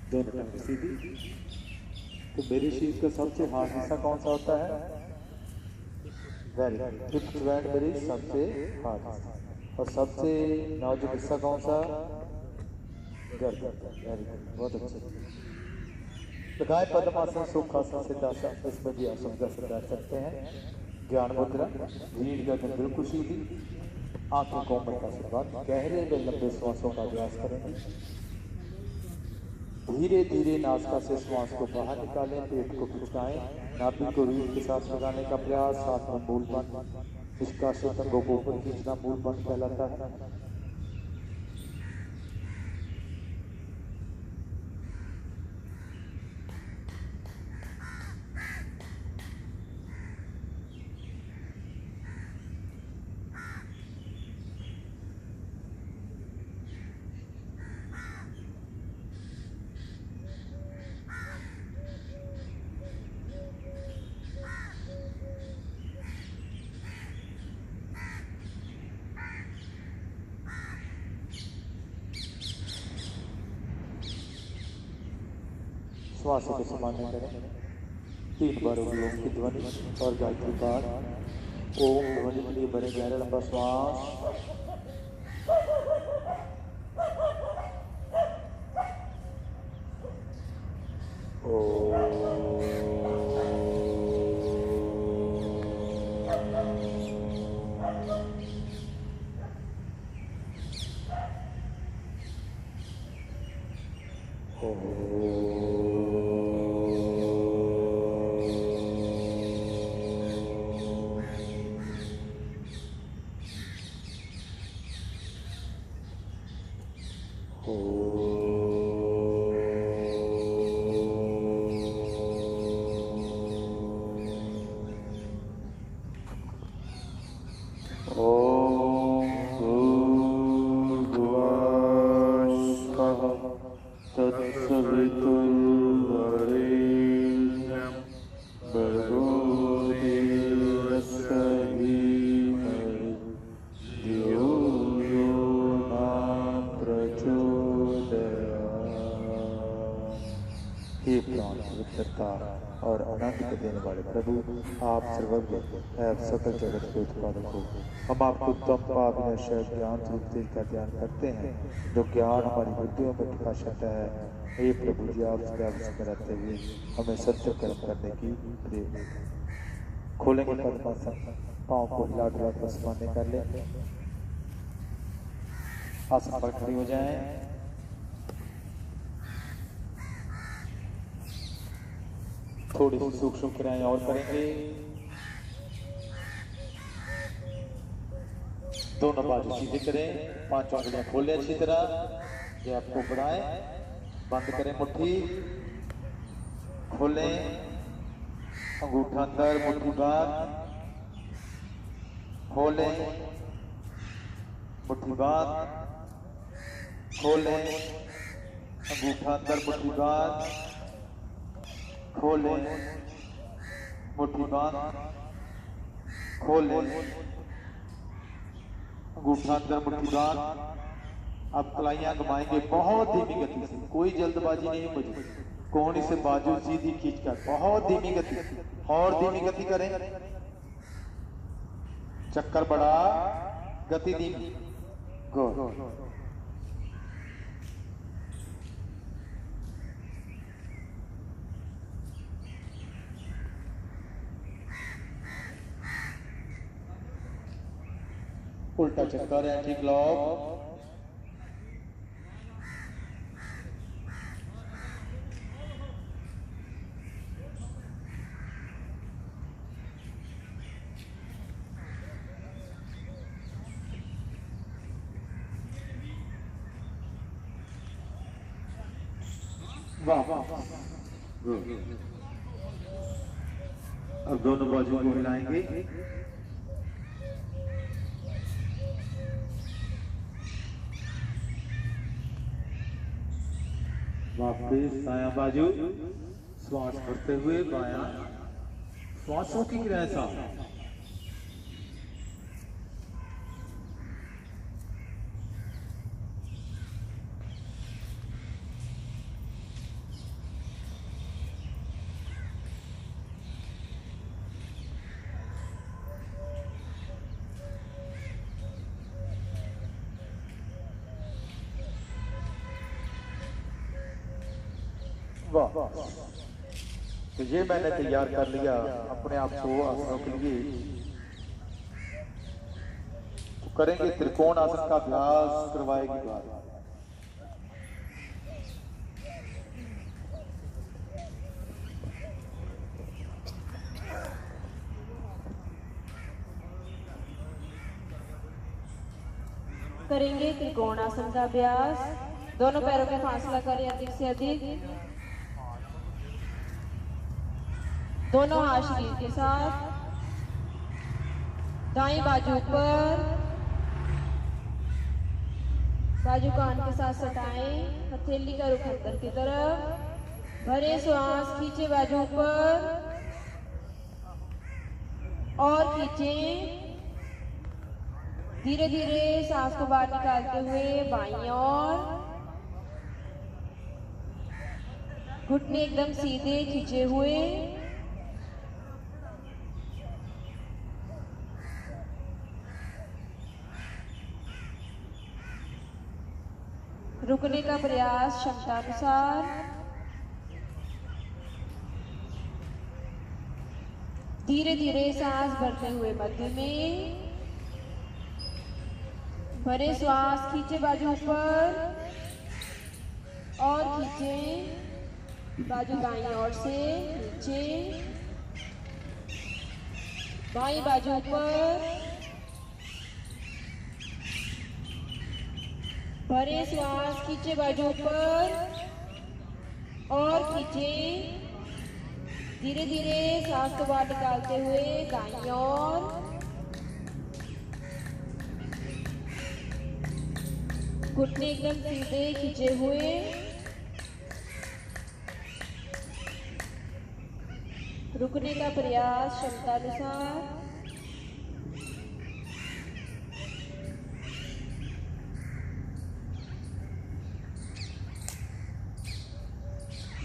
दोनों टांगें सीधी। तो मेरी शीट का सबसे हार्ड हिस्सा कौन सा होता है? Very good. फिफ्थ ज्वाइंट मेरी सबसे हार्ड हिस्सा। और सबसे नाजुक हिस्सा कौन सा? गर्दन। वेरी गुड, बहुत अच्छे। लगाए पद्मासन, सुखासन, सिद्धासन, इसमें भी आप सुखासन बैठ सकते हैं। ज्ञान मुद्रा, रीढ़ गर्दन बिल्कुल सीधी, आंखें कोमलता से बंद, गहरे व लंबे श्वासों का अभ्यास करेंगे। धीरे धीरे नासिका से श्वास को बाहर निकालें, पेट को खिंचकाएं, नाभि को रीढ़ के साथ लगाने का प्रयास, साथ में मूल बंद, निष्कासित अंगों को ऊपर खींचना मूल बंद कहलाता है। श्वास को सामान्य करें। 3 बार ओम की ध्वनि और गायत्री पाठ। ओम ध्वनि के लिए बड़े गहरा लंबा श्वास। और अनंत को देने वाले प्रभु, आप सर्वज्ञ एवं सकल जगत के उत्पादक हो। हम आपको उत्तम पाप विनाशक ज्ञान रूप तेज का ध्यान करते हैं, जो ज्ञान हमारी बुद्धियों में प्रकाशित है। हे प्रभु जी, आप में रहते हुए हमें सत्य कर्म करने की प्रेरणा। खोलेंगे पद्मासन, पाँव को हिला डुला कर सामान्य कर ले। आसन पर खड़ी हो जाएं। थोड़ी सी सूक्ष्म क्रियाएं और करेंगे। दोनों बाजू सीधे करें, 5 उंगलियां खोलें अच्छी तरह, गैप को बढ़ाएं, बंद करें मुट्ठी, खोलें, अंगूठा अंदर, मुट्ठी बाहर, खोलें, मुट्ठी बाहर, खोलें, अंगूठा अंदर, मुट्ठी बाहर, खोलें, मुट्ठी बांध, खोलें, अंगूठा अंदर, मुट्ठी बांध। अब कलाइयां घुमाएंगे बहुत धीमी गति से, कोई जल्दबाजी नहीं मुझे। कोहनी से बाजू सीधी खींचकर बहुत धीमी गति, और धीमी गति करें। चक्कर बढ़ा, गति धीमी। गो। उल्टा चक्कर है, ठीक लॉक। वाह वाह। अब दोनों बाजू को हिलाएंगे। वापिस दायां बाजू, श्वास भरते हुए बायां, श्वासों की क्रिया साफ। वाह। तो ये मैंने तैयार कर लिया अपने आप को आसनों के लिए। तो करेंगे त्रिकोण आसन का अभ्यास, करवाएगी बात। करेंगे त्रिकोणासन का अभ्यास। दोनों पैरों में फासला करें अधिक से अधिक। दोनों हाथ शरीर के साथ, दाएं बाजू पर, बाजू कान के साथ सटाएं, हथेली का रुख अंदर की तरफ। भरे श्वास, खींचे बाजू पर और खींचे। धीरे धीरे सांस को बाहर निकालते हुए बाईं ओर। घुटने एकदम सीधे खींचे हुए। रुकने का प्रयास क्षमता अनुसार। धीरे धीरे सांस भरते हुए मध्य में। भरे श्वास, खींचे बाजू ऊपर और खींचे बाजू दाईं ओर से नीचे। बाईं बाजू ऊपर। भरे श्वास, खींचे बाजू ऊपर और खींचे। धीरे धीरे सांस को बाहर निकालते हुए दाईं ओर। घुटने एकदम सीधे खींचे हुए। रुकने का प्रयास क्षमता अनुसार।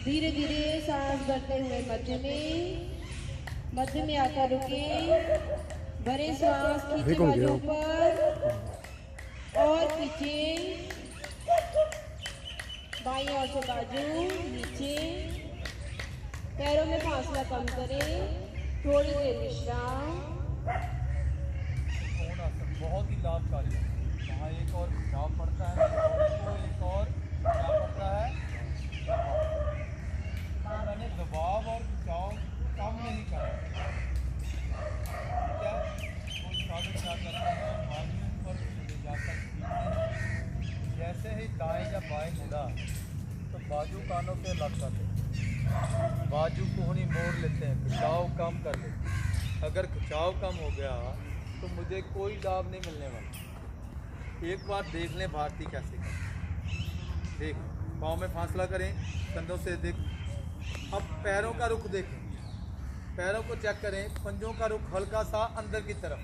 धीरे धीरे सांस भरते हुए मध्य में आकर रुके। भरे श्वास, खींचे बाजू ऊपर और खींचे। बाईं ओर से बाजू नीचे। पैरों में फासला कम करें। थोड़ी देर विश्राम। बहुत ही लाभकारी है। वहाँ एक और खिंचाव पड़ता है, एक और क्या पड़ता है, तो मैंने दबाव और खिंचाव कम नहीं करा। क्या वो साधक क्या करते हैं, मार्जिन पर ले जाकर खींचते हैं। जैसे ही दाएं या बाएं मुड़ा तो बाजू कानों से अलग कर लेते हैं, बाजू कोहनी मोड़ लेते हैं, खिंचाव कम कर लेते हैं। अगर खिंचाव कम हो गया तो मुझे कोई लाभ नहीं मिलने वाला। एक बार देख लें भारती कैसे करें। देख, पाँव में फासला करें, कंधों से देख। अब पैरों का रुख देखें, पैरों को चेक करें। पंजों का रुख हल्का सा अंदर की तरफ।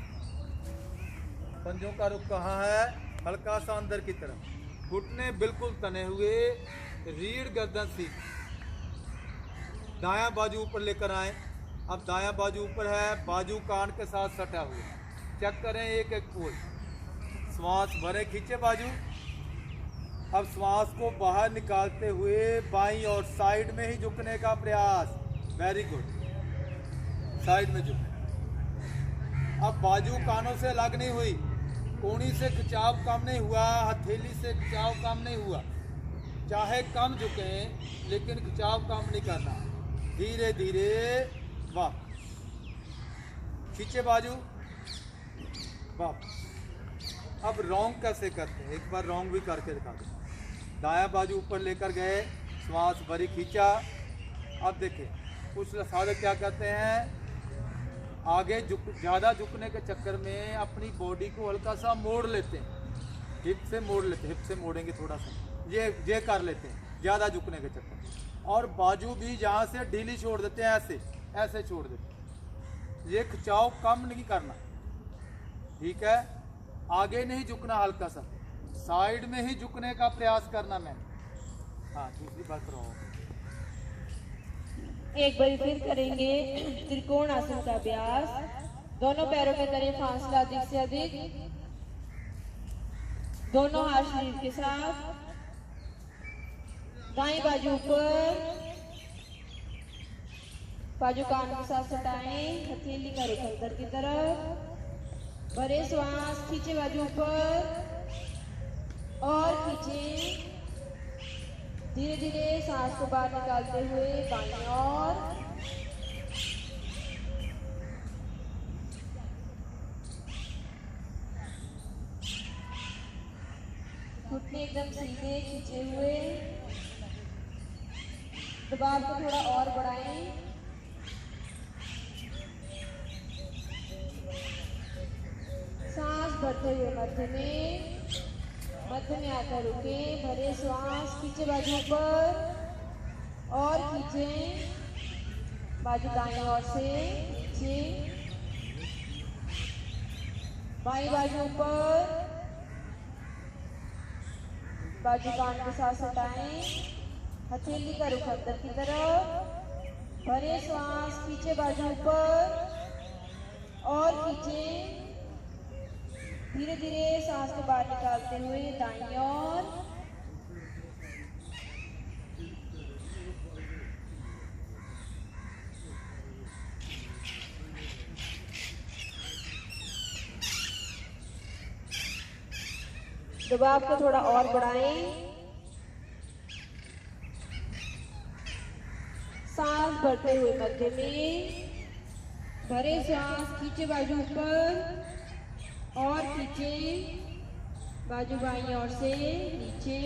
पंजों का रुख कहाँ है? हल्का सा अंदर की तरफ। घुटने बिल्कुल तने हुए, रीढ़ गर्दन सीधी। दायां बाजू ऊपर लेकर आए। अब दायां बाजू ऊपर है, बाजू कान के साथ सटा हुआ। चेक करें एक एक पोज। श्वास भरे, खींचे बाजू। अब श्वास को बाहर निकालते हुए बाईं और साइड में ही झुकने का प्रयास। वेरी गुड, साइड में झुक। अब बाजू कानों से अलग नहीं हुई, कोहनी से खिंचाव कम नहीं हुआ, हथेली से खिंचाव कम नहीं हुआ। चाहे कम झुकें लेकिन खिंचाव कम नहीं करना। धीरे धीरे वाह, खींचे बाजू, वाह। अब रॉन्ग कैसे करते हैं, एक बार रॉन्ग भी करके दिखा दो। दायां बाजू ऊपर लेकर गए, श्वास भरी, खींचा। अब देखें कुछ साधक क्या करते हैं, आगे ज़्यादा झुकने के चक्कर में अपनी बॉडी को हल्का सा मोड़ लेते हैं। हिप से मोड़ लेते हैं, हिप से मोड़ेंगे थोड़ा सा, ये कर लेते हैं ज़्यादा झुकने के चक्कर में। और बाजू भी जहाँ से ढीली छोड़ देते हैं, ऐसे ऐसे छोड़ देते हैं। ये खिंचाव कम नहीं करना, ठीक है। आगे नहीं झुकना, हल्का सा साइड में ही झुकने का प्रयास करना। मैं हाँ, दूसरी बात करो। एक बार फिर करेंगे त्रिकोण आसन का अभ्यास। दोनों पैरों में करें फासला अधिक से अधिक। दोनों हाथ शरीर के साथ, दाएं बाजू पर, बाजू कान के साथ सटाएं, हथेली का रुख अंदर की तरफ, भरे श्वास, खींचे बाजू ऊपर और खींचे, धीरे धीरे सांस को बाहर निकालते हुए बाईं ओर, घुटने एकदम सीधे खींचे हुए, दबाव को थोड़ा और बढ़ाएं, सांस भरते हुए मध्य में आकर रुके, भरे श्वास, खींचे बाजू ऊपर और खींचे, बाजू दाएं ओर से नीचे, बाईं बाजू ऊपर, बाजू कान के साथ सटाएं, हथेली का रुख अंदर की तरफ, भरे श्वास, खींचे बाजू ऊपर और खींचे, धीरे धीरे सांस को बाहर निकालते हुए दाईं ओर, दबाव को थोड़ा और बढ़ाएं, सांस भरते हुए मध्य में, भरे सांस, खींचे बाजू ऊपर और खींचे, बाजू बाईं ओर से नीचे,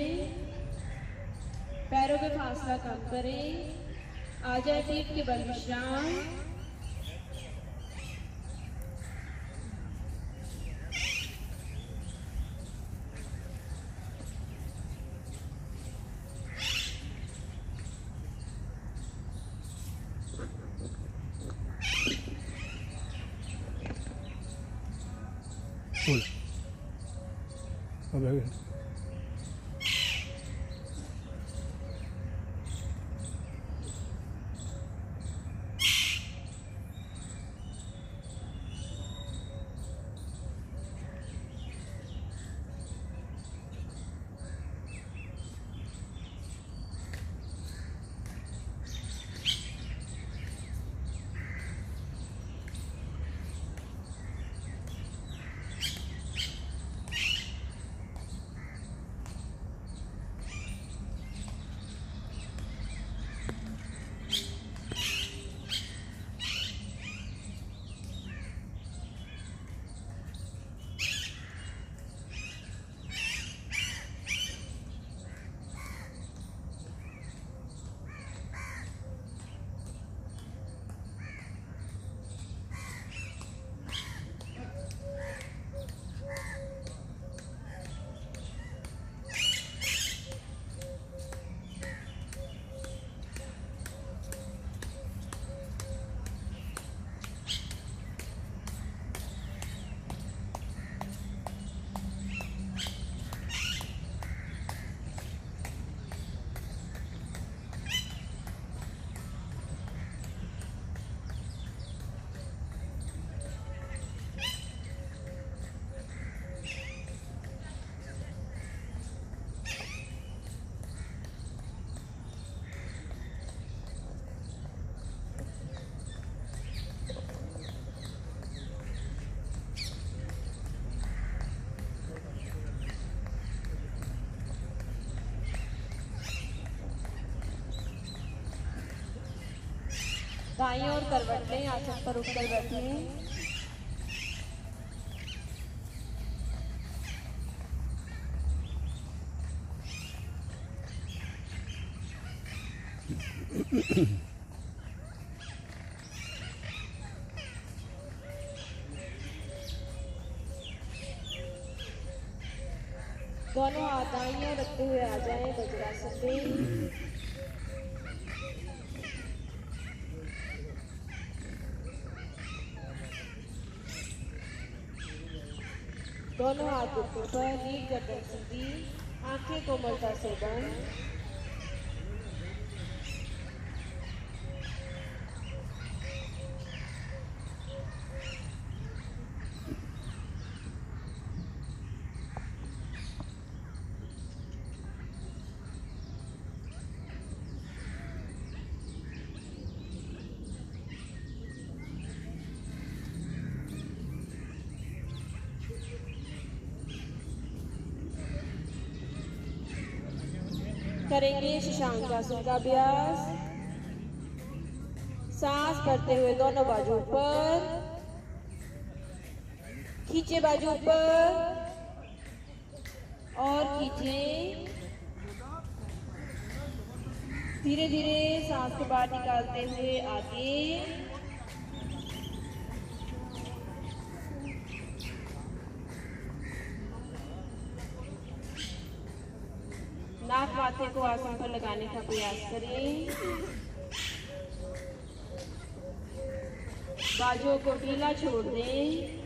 पैरों में फासला कम करें, आ जाए पीठ के बल विश्राम। अब दाईं ओर करवट लें, आसन पर उठकर बैठें। दोनों हाथ दाईं ओर रखते हुए आ जाएं वज्रासन में। दोनों हाथ घुटनों पर, नींद गर्दन सीधी, आंखें कोमलता से बंद। करेंगे शशांकासन का अभ्यास। सांस भरते हुए दोनों बाजू ऊपर, खींचे बाजू ऊपर और खींचे। धीरे धीरे सांस को बाहर निकालते हुए आगे। नाक माथे को आसन पर लगाने का प्रयास करें। बाजुओं को ढीला छोड़ दें।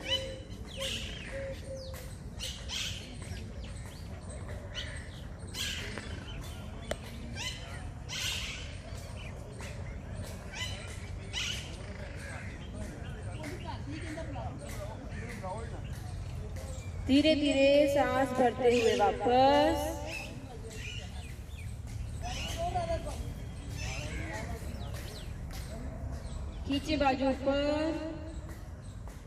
धीरे धीरे सांस भरते हुए वापस। खींचे बाजू ऊपर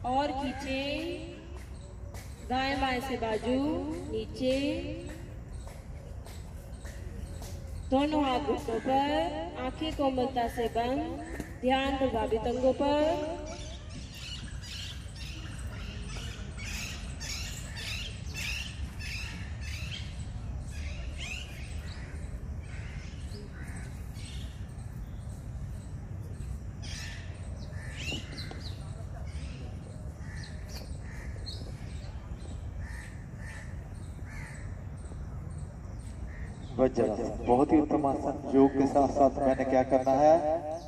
और खींचे। दाएं बाएं से बाजू नीचे। दोनों हाथ घुटनों पर, आंखें कोमलता से बंद। ध्यान प्रभावित अंगों पर। वज्रासन बहुत ही उत्तम आसन। योग के साथ साथ मैंने क्या करना है,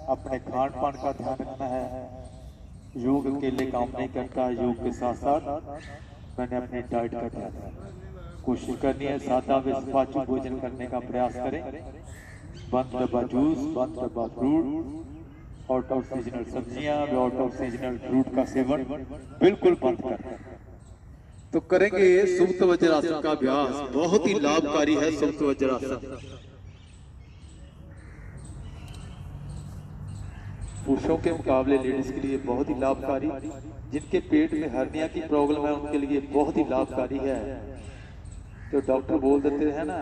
अपने खान पान का ध्यान रखना है। योग अकेले काम नहीं करता, योग के साथ साथ मैंने अपनी डाइट का ध्यान रखना। कोशिश करनी है सादा व सुपाच्य भोजन करने का प्रयास करें। बंद डब्बा जूस, बंद डब्बा फ्रूट, आउट ऑफ सीजनल सब्जियां, आउट ऑफ सीजनल फ्रूट का सेवन बिल्कुल बंद करना। तो करेंगे सुप्त वज्रासन का अभ्यास। बहुत ही लाभकारी है सुप्त वज्रासन। पुरुषों के मुकाबले लेडीज के लिए बहुत ही लाभकारी। जिनके पेट में हर्निया की प्रॉब्लम है उनके लिए बहुत ही लाभकारी है। तो डॉक्टर बोल देते हैं ना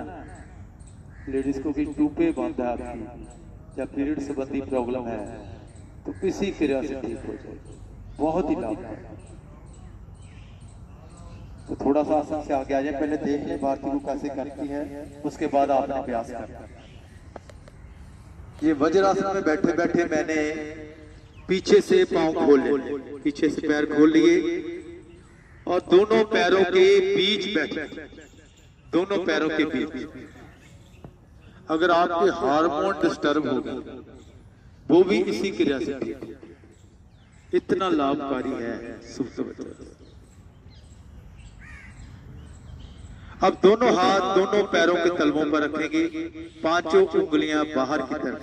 लेडीज को कि टूपे बंद है आपकी या पीरियड संबंधी प्रॉब्लम है, तो इसी क्रिया से ठीक हो जाएगी। बहुत ही लाभकारी। तो थोड़ा सा आसन से आगे आ जाए। पहले देख लें भारती को कैसे करती है, उसके बाद आपने अभ्यास करना। ये वज्रासन में बैठे बैठे मैंने पीछे से पांव खोल लिए, पीछे से पैर खोल लिए और दोनों पैरों के बीच बैठे। दोनों पैरों के बीच। अगर आपके हार्मोन डिस्टर्ब हो गए वो भी इसी क्रिया से ठीक। इतना लाभकारी है सुप्त वज्रासन। अब दोनों हाथ दोनों पैरों के तलवों पर रखेंगे। पांचों उंगलियां बाहर की तरफ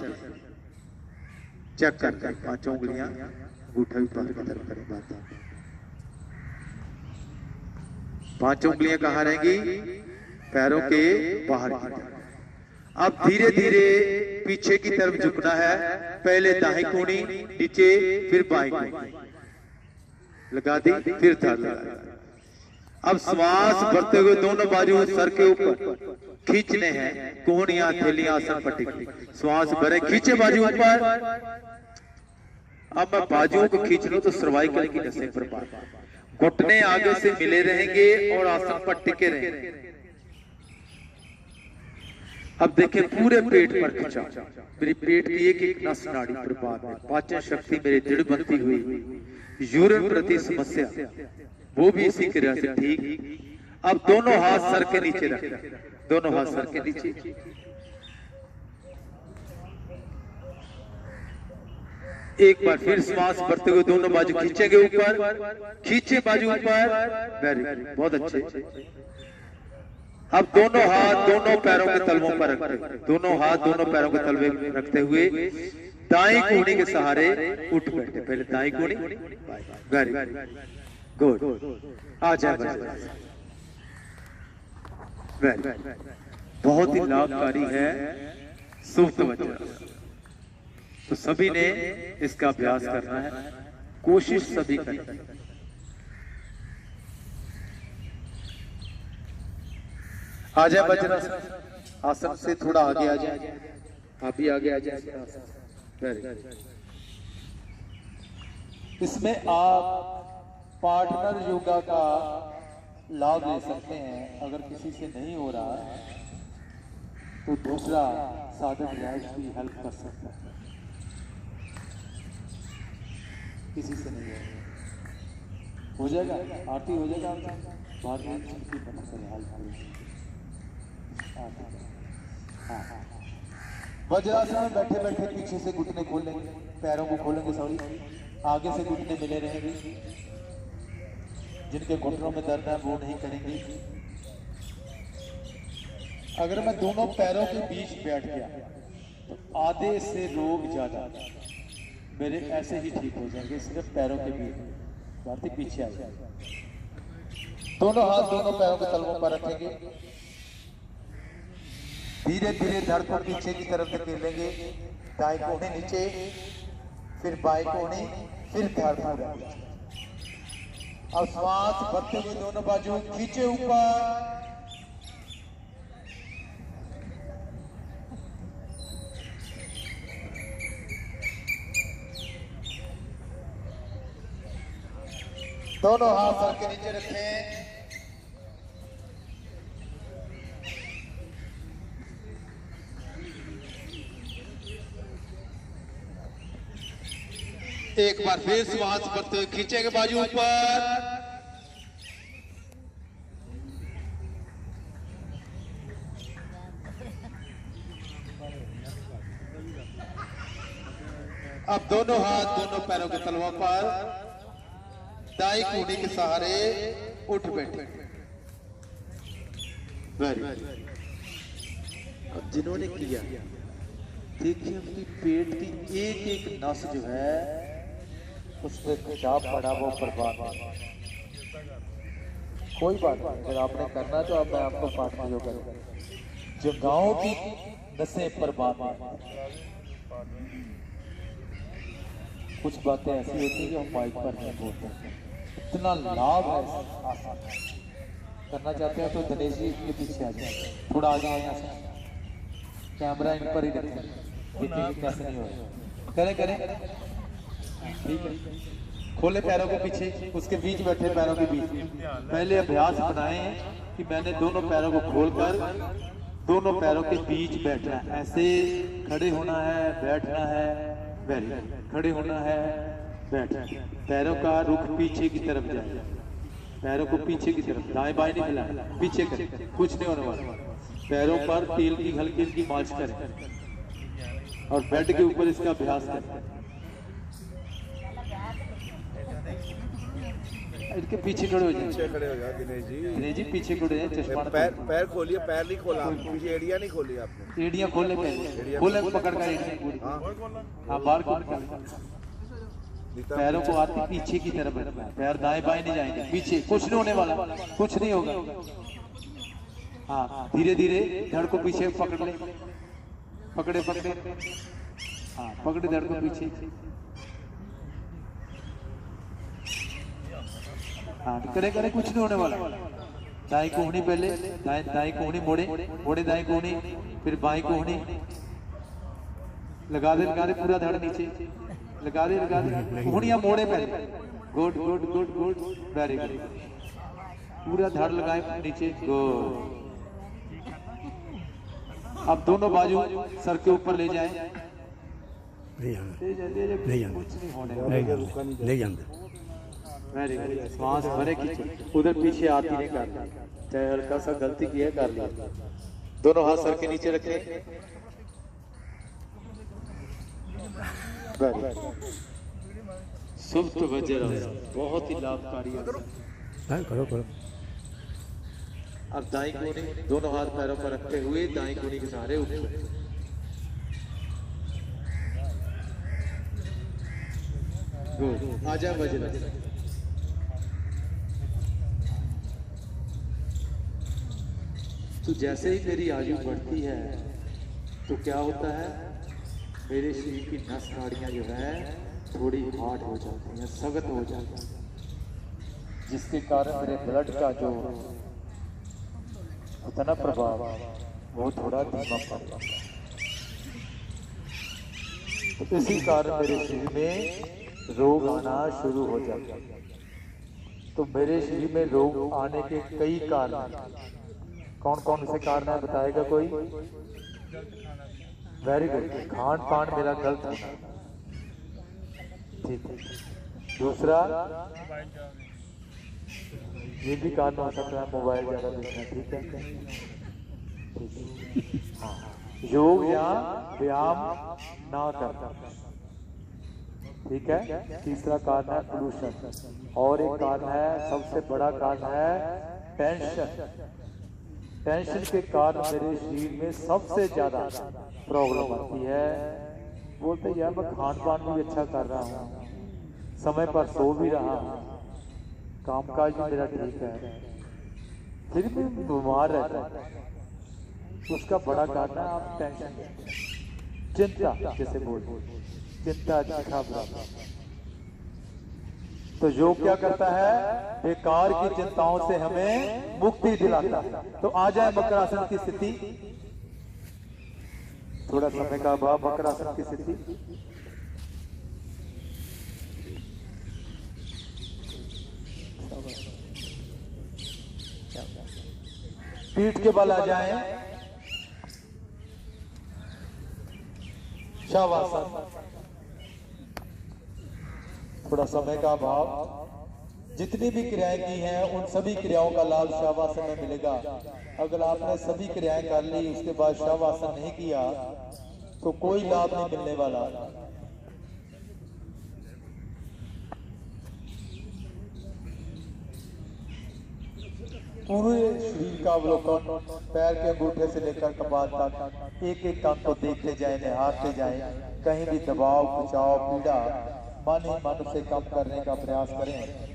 चेक करते हैं। पांचों उंगलियां अंगूठा भी बाहर की तरफ करें। पांचों उंगलियां कहाँ रहेंगी? पैरों के बाहर की तरफ। अब धीरे धीरे पीछे की तरफ झुकना है। पहले दाहिनी कोहनी नीचे, फिर बाईं कोहनी लगा दी, फिर धड़ लगा। अब श्वास भरते हुए दोनों बाजू सर के ऊपर खींचने हैं। कोहनियां, थैलियां आसन पर टिकनी। श्वास भरे, खींचे बाजू ऊपर। अब मैं बाजुओं को खींच लूं तो सर्वाइकल की नसें पर बांध। घुटने आगे से मिले रहेंगे और आसन पर टिके रहेंगे। अब देखें पूरे पेट पर खिंचा। मेरी पेट की एक एक नस नाड़ी पर बांध। पाचन शक्ति मेरी दृढ़ बनती हुई। यूरिन प्रति समस्या वो भी इसी क्रिया से ठीक। अब दोनों हाथ सर के नीचे रखें। दोनों हाथ सर के नीचे। एक बार फिर श्वास भरते हुए दोनों बाजू खींचेंगे ऊपर। खींचे बाजू ऊपर। वेरी गुड, बहुत अच्छे। अब दोनों हाथ दोनों पैरों के तलवों पर रखते। दोनों हाथ दोनों पैरों के तलवे रखते हुए दाएं कोहनी के सहारे उठ बैठे। पहले दाएं कोहनी। वेरी गुड, आ जाए। बहुत ही लाभकारी है सुप्त वज्रासन। तो सभी ने इसका अभ्यास करना है। कोशिश सभी करें। आ जाए वज्रासन, आसन से थोड़ा आगे आ जाए, आप भी आगे आ जाए। Very good. इसमें आप पार्टनर योगा का लाभ ले सकते हैं। अगर किसी से नहीं हो रहा तो दूसरा साधक रियाज भी हेल्प कर सकता है। किसी से नहीं हो जाएगा, आरती हो जाएगा बाद में छुट्टी बना कर हाँ। वज्रासन में बैठे बैठे पीछे से घुटने खोलेंगे, पैरों को खोलेंगे, सॉरी आगे से घुटने मिले रहेंगे। जिनके घुटनों में दर्द है वो नहीं करेंगे। अगर मैं दोनों पैरों के बीच बैठ गया तो आधे से रोग ज्यादा मेरे ऐसे ही ठीक हो जाएंगे, सिर्फ पैरों के बीच। बातें पीछे आ जाए। दोनों हाथ दोनों पैरों के तलवों पर रखेंगे। धीरे धीरे धड़ को पीछे की तरफ धकेलेंगे। दाएं कोहनी नीचे, फिर बाएं कोहनी, फिर धड़ पूरा। अब श्वास भरते हुए दोनों बाजू खींचे ऊपर। दोनों हाथ सर के नीचे रखें। एक बार फिर श्वास भरते हुए खींचेंगे बाजू ऊपर। अब दोनों हाथ दोनों पैरों के तलवों पर दाई कोहनी के सहारे उठ बैठे। अब जिन्होंने किया देखिए अपनी पेट की एक एक नस जो है उस पर खिंचाव पड़ा, वो बर्बाद। कोई बात नहीं, अगर आपने करना तो अब मैं आपको पाठ में जो करूँगा। जो गाँव की नसें बर्बाद हैं, कुछ बातें ऐसी होती है जो हम माइक पर नहीं बोलते। इतना लाभ है इस आसन। करना चाहते हैं तो दिनेश जी के पीछे आ जाए, थोड़ा आगे आए यहाँ से। कैमरा इन पर ही रखें, देखिए कैसे नहीं हो रहा। करें करें, ठीक है। खोले पैरों के पीछे, उसके बीच बैठे पैरों के बीच। पहले अभ्यास बनाए कि मैंने दोनों पैरों को खोलकर दोनों पैरों के बीच बैठना है। ऐसे खड़े होना है, बैठना है। Very good. खड़े होना है, बैठना है। पैरों का रुख पीछे की तरफ जाए, पैरों को पीछे की तरफ, दाएं बाएं नहीं मिलाना, पीछे करें, कुछ नहीं होने वाला। पैरों पर तेल की हल्की हल्की मालिश करें और बेड के ऊपर इसका अभ्यास करें। इनके पीछे खड़े हो जाए, पीछे खड़े हो जाओ दिनेश जी पीछे खड़े हो जाए। चश्मा पैर खोलिए, पैर नहीं खोला, पीछे एड़िया नहीं खोली आपने। एड़ियां खोले, पहले खोले, पकड़ कर एड़ियां पूरी। हाँ बाहर खोल कर पैरों को आते पीछे की तरफ रखना है। पैर दाएं बाएं नहीं जाएंगे, पीछे। कुछ नहीं होने वाला, कुछ नहीं होगा। हाँ धीरे धीरे धड़ को पीछे पकड़ ले, पकड़े पकड़े, हाँ पकड़े धड़ को पीछे। हाँ करे करे, कुछ नहीं होने वाला। दाएं कोहनी पहले, दाएं कोहनी मोड़े, मोड़े दाएं कोहनी, फिर बाएं कोहनी। लगा दे पूरा धड़ नीचे, लगा दे कोहनियां मोड़े पहले। Good good good good, very good. पूरा धड़ लगाए नीचे, गुड। अब दोनों बाजू सर के ऊपर ले जाए, कुछ नहीं होने वाला। Very good. श्वास भरे खींचे, उधर पीछे आती नहीं करना, चाहे हल्का सा गलती की है कर लिया। दोनों हाथ सर के नीचे रखें। सुप्त वज्रासन बहुत ही लाभकारी है। करो करो। अब दाईं कोहनी दोनों हाथ पैरों पर रखते हुए दाईं कोहनी के सहारे ऊपर। गुड। आजा वज्रासन। तो जैसे ही मेरी आयु बढ़ती है तो क्या होता है, मेरे शरीर की नस नाड़ियाँ जो है थोड़ी हार्ड हो जाती हैं, सख्त हो जाती हैं, जिसके कारण मेरे ब्लड का जो होता ना प्रभाव वो थोड़ा धीमा पड़ जाता है। तो इसी कारण मेरे शरीर में रोग आना शुरू हो जाता है। तो मेरे शरीर में रोग आने के कई कारण, कौन कौन से कारण है बताएगा कोई? वेरी गुड, खान पान मेरा गलत होना, ठीक है। दूसरा ये भी कारण हो सकता है मोबाइल ज्यादा देखना, ठीक है। हाँ, योग या व्यायाम ना करना, ठीक है। तीसरा कारण है पोल्यूशन, और एक कारण है, सबसे बड़ा कारण है टेंशन। टेंशन के कारण मेरे शरीर में सबसे ज्यादा प्रॉब्लम आती है। बोलते यार मैं खान पान भी अच्छा कर रहा हूँ, समय पर सो भी रहा हूँ, कामकाज भी मेरा ठीक है, फिर भी बीमार रहता है। उसका बड़ा कारण है आप टेंशन, चिंता जैसे बोलते, चिंता चिंता बराबर। तो योग क्या करता है? बेकार की चिंताओं से हमें मुक्ति दिलाता है। तो आ जाए मकरासन की स्थिति, थोड़ा समय का अभाव, मकरासन की स्थिति। पीठ के बल आ जाए, शवासन। थोड़ा समय का अभाव। जितनी भी क्रियाएं की हैं उन सभी क्रियाओं का लाभ शवासन में मिलेगा। अगर आपने सभी क्रियाएं कर ली उसके बाद शवासन नहीं किया तो कोई लाभ नहीं मिलने वाला। पूरे शरीर का अवलोकन, पैर के अंगूठे से लेकर कपाल तक एक एक काम को देखते जाए, निहारते जाए। कहीं भी दबाव, खिंचाव, पीड़ा मन ही मन से कम करने का प्रयास करें।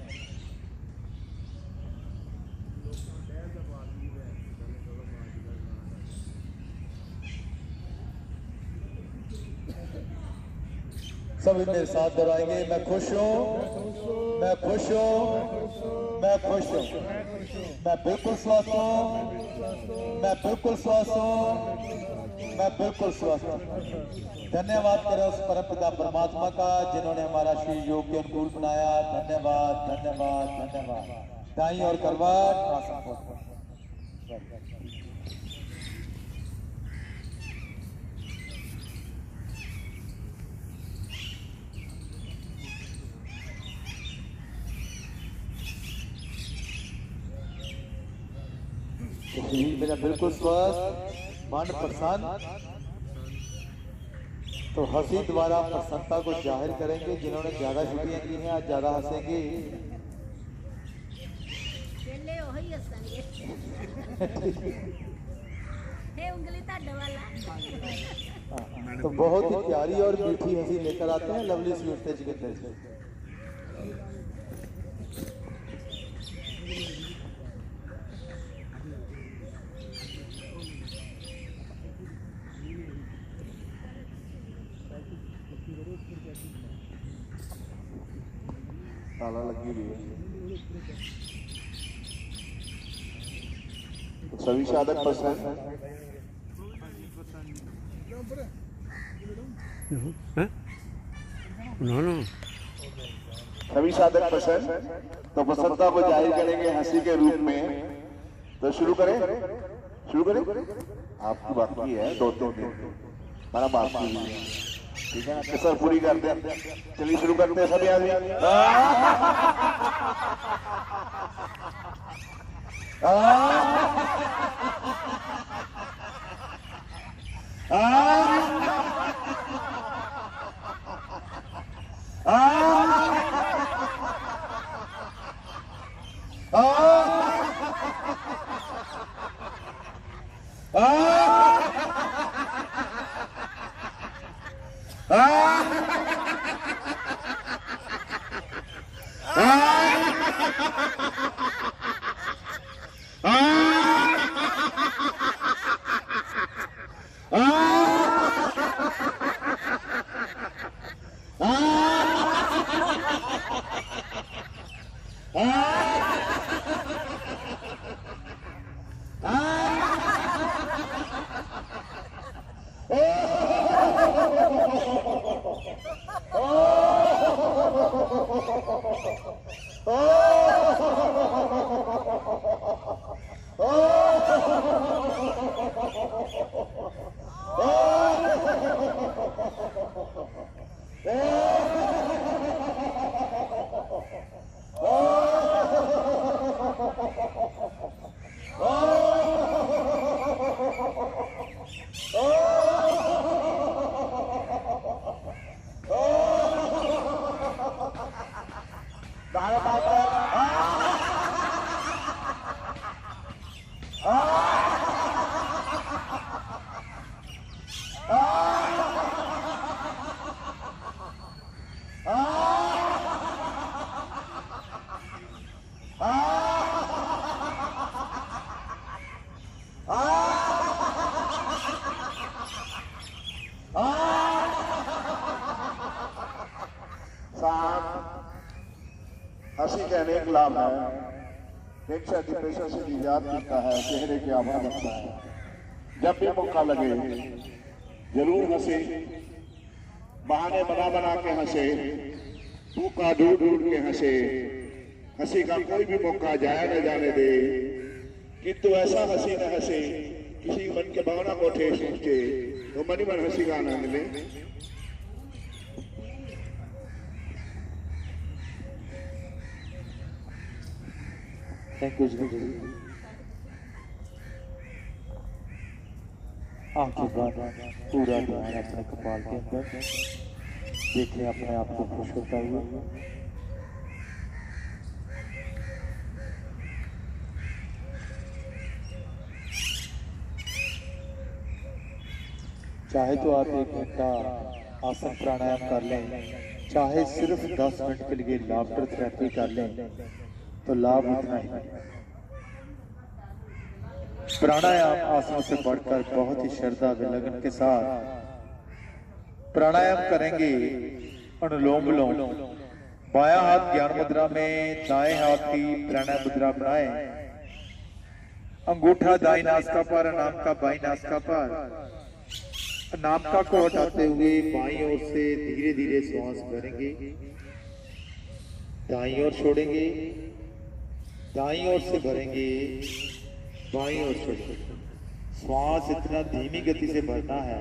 सभी मेरे साथ दोहराएंगे, मैं खुश हूँ, मैं खुश हूँ, मैं खुश हूँ, मैं बिल्कुल स्वस्थ हूँ, मैं बिल्कुल स्वस्थ हूँ, मैं बिल्कुल स्वस्थ हूँ। धन्यवाद करें उस परमपिता परमात्मा का जिन्होंने हमारा शरीर योग के अनुकूल बनाया। धन्यवाद धन्यवाद धन्यवाद। दाईं और करवाट, आसन पर। शरीर मेरा बिल्कुल स्वस्थ, मन प्रसन्न। तो हंसी द्वारा प्रसन्नता को जाहिर करेंगे। जिन्होंने ज्यादा छुट्टियां की हैं आज ज्यादा हंसेंगे। तो बहुत ही प्यारी और मीठी हंसी लेकर आते हैं लवली स्वीट जी के तरफ से। ताला लगी हुई है। सभी साधक पसंद सभी साधक पसंद तो प्रसन्नता को जाहिर करेंगे हंसी के रूप में। तो शुरू करें, शुरू करें। आपकी बाकी है 2-3 दिन, हमारा बाकी है, ठीक है। कसर पूरी करते हैं, चलिए शुरू करते हैं सभी आदमी। हंसी के अनेक लाभ है। प्रेक्षक डिप्रेशन से निजात मिलता है, चेहरे के आभा बनता है। जब भी मौका लगे जरूर हंसे, बहाने बना बना के हंसे, मौका ढूंढ ढूंढ के हंसे। हंसी का कोई भी मौका जाया न जाने दे, किंतु ऐसा हंसी न हंसे किसी मन के भावना को ठेस पहुंचे, तो मन ही मन हंसी का आनंद ले। थैंक यू जी। आंखें बंद, पूरा ध्यान अपने कपाल के अंदर, देखें अपने आप को खुश होता हुआ। चाहे तो आप 1 घंटा आसन प्राणायाम कर लें, चाहे सिर्फ 10 मिनट के लिए लाफ्टर थेरेपी कर लें, तो लाभ उतना ही। प्राणायाम आसनों से बढ़कर बहुत ही श्रद्धा व लगन के साथ प्राणायाम करेंगे। अनुलोम विलोम, बायां हाथ ज्ञान मुद्रा में, दाएं हाथ की प्राणायाम मुद्रा बनाएं। अंगूठा दाई नासिका पर, अनाम का बाई नासिका पर, नामका को हटाते हुए बाईं ओर से धीरे धीरे श्वास भरेंगे, दाईं ओर छोड़ेंगे, दाईं ओर से भरेंगे, बाईं ओर छोड़ेंगे। श्वास इतना धीमी गति से भरना है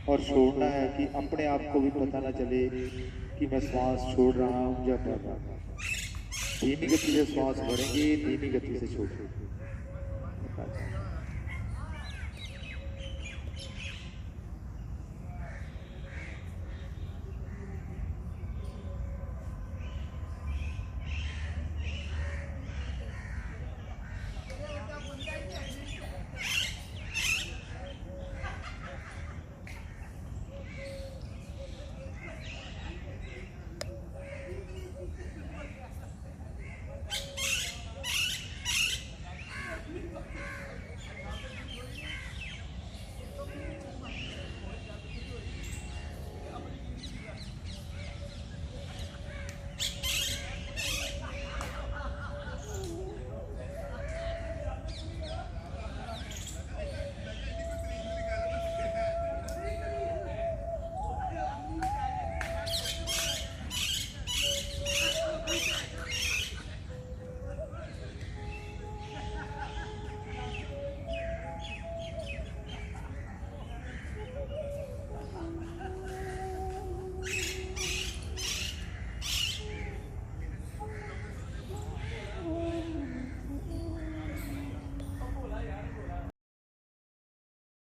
और छोड़ना है कि अपने आप को भी पता ना चले कि मैं श्वास छोड़ रहा हूं या भर रहा हूं। धीमी गति से श्वास भरेंगे, धीमी गति से छोड़ेंगे।